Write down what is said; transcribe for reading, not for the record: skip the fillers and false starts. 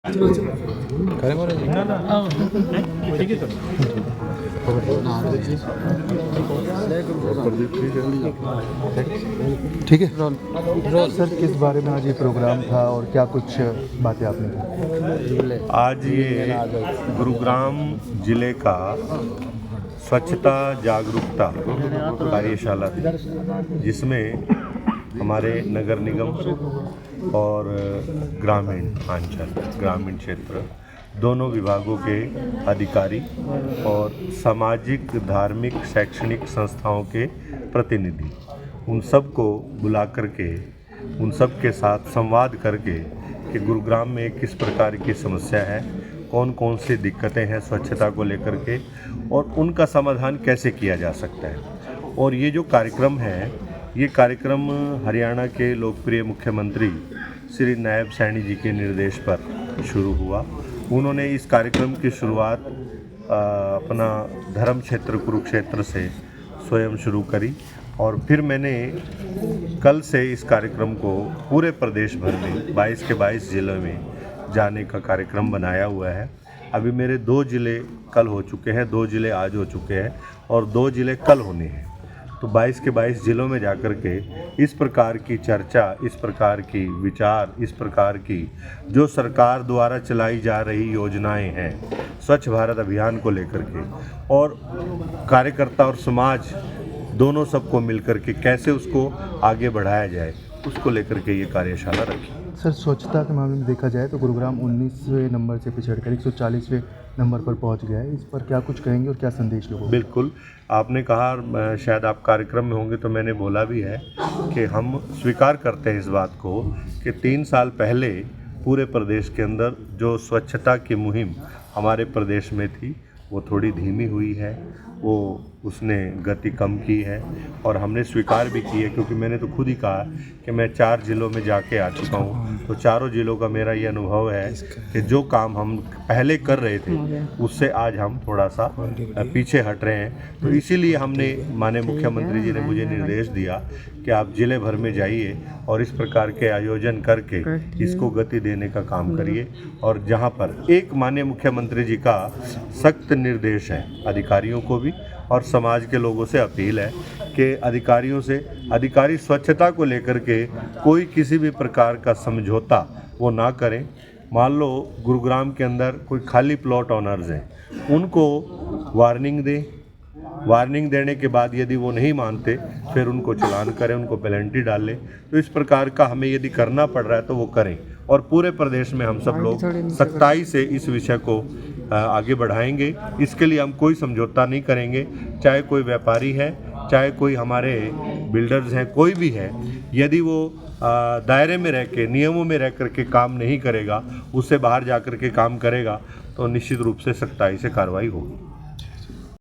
ठीक है सर, किस बारे में आज ये प्रोग्राम था और क्या कुछ बातें आपने की? आज ये गुरुग्राम जिले का स्वच्छता जागरूकता कार्यशाला थी, जिसमें हमारे नगर निगम और ग्रामीण क्षेत्र दोनों विभागों के अधिकारी और सामाजिक, धार्मिक, शैक्षणिक संस्थाओं के प्रतिनिधि, उन सब को बुला करके उन सब के साथ संवाद करके कि गुरुग्राम में किस प्रकार की समस्या है, कौन कौन सी दिक्कतें हैं स्वच्छता को लेकर के और उनका समाधान कैसे किया जा सकता है। और ये जो कार्यक्रम है, ये कार्यक्रम हरियाणा के लोकप्रिय मुख्यमंत्री श्री नायब सैनी जी के निर्देश पर शुरू हुआ। उन्होंने इस कार्यक्रम की शुरुआत अपना धर्म क्षेत्र कुरुक्षेत्र से स्वयं शुरू करी और फिर मैंने कल से इस कार्यक्रम को पूरे प्रदेश भर में 22 के 22 जिलों में जाने का कार्यक्रम बनाया हुआ है। अभी मेरे 2 जिले कल हो चुके हैं, 2 जिले आज हो चुके हैं और 2 जिले कल होने हैं। तो 22 के 22 जिलों में जाकर के इस प्रकार की चर्चा, इस प्रकार की विचार, इस प्रकार की जो सरकार द्वारा चलाई जा रही योजनाएं हैं स्वच्छ भारत अभियान को लेकर के, और कार्यकर्ता और समाज दोनों सबको मिलकर के कैसे उसको आगे बढ़ाया जाए, उसको लेकर के ये कार्यशाला रखी। सर, स्वच्छता के मामले में देखा जाए तो गुरुग्राम 19वें नंबर से पिछड़कर 140वें नंबर पर पहुंच गया है। इस पर क्या कुछ कहेंगे और क्या संदेश लोगों को? बिल्कुल, आपने कहा, शायद आप कार्यक्रम में होंगे तो मैंने बोला भी है कि हम स्वीकार करते हैं इस बात को कि 3 साल पहले पूरे प्रदेश के अंदर जो स्वच्छता की मुहिम हमारे प्रदेश में थी वो थोड़ी धीमी हुई है, वो उसने गति कम की है और हमने स्वीकार भी की है, क्योंकि मैंने तो खुद ही कहा कि मैं 4 जिलों में जाके आ चुका हूँ। तो चारों जिलों का मेरा ये अनुभव है कि जो काम हम पहले कर रहे थे उससे आज हम थोड़ा सा पीछे हट रहे हैं। तो इसीलिए हमने, माननीय मुख्यमंत्री जी ने मुझे निर्देश दिया कि आप जिले भर में जाइए और इस प्रकार के आयोजन करके इसको गति देने का काम करिए। और जहाँ पर एक माननीय मुख्यमंत्री जी का सख्त निर्देश है, अधिकारियों को भी और समाज के लोगों से अपील है कि अधिकारी स्वच्छता को लेकर के कोई किसी भी प्रकार का समझौता वो ना करें। मान लो गुरुग्राम के अंदर कोई खाली प्लॉट ओनर्स हैं, उनको वार्निंग दें, वार्निंग देने के बाद यदि वो नहीं मानते फिर उनको चालान करें, उनको पेनल्टी डालें। तो इस प्रकार का हमें यदि करना पड़ रहा है तो वो करें और पूरे प्रदेश में हम सब लोग सख्ताई से इस विषय को आगे बढ़ाएंगे। इसके लिए हम कोई समझौता नहीं करेंगे, चाहे कोई व्यापारी है, चाहे कोई हमारे बिल्डर्स हैं, कोई भी है, यदि वो दायरे में रह के, नियमों में रह कर के काम नहीं करेगा, उससे बाहर जा कर के काम करेगा तो निश्चित रूप से सख्ताई से कार्रवाई होगी।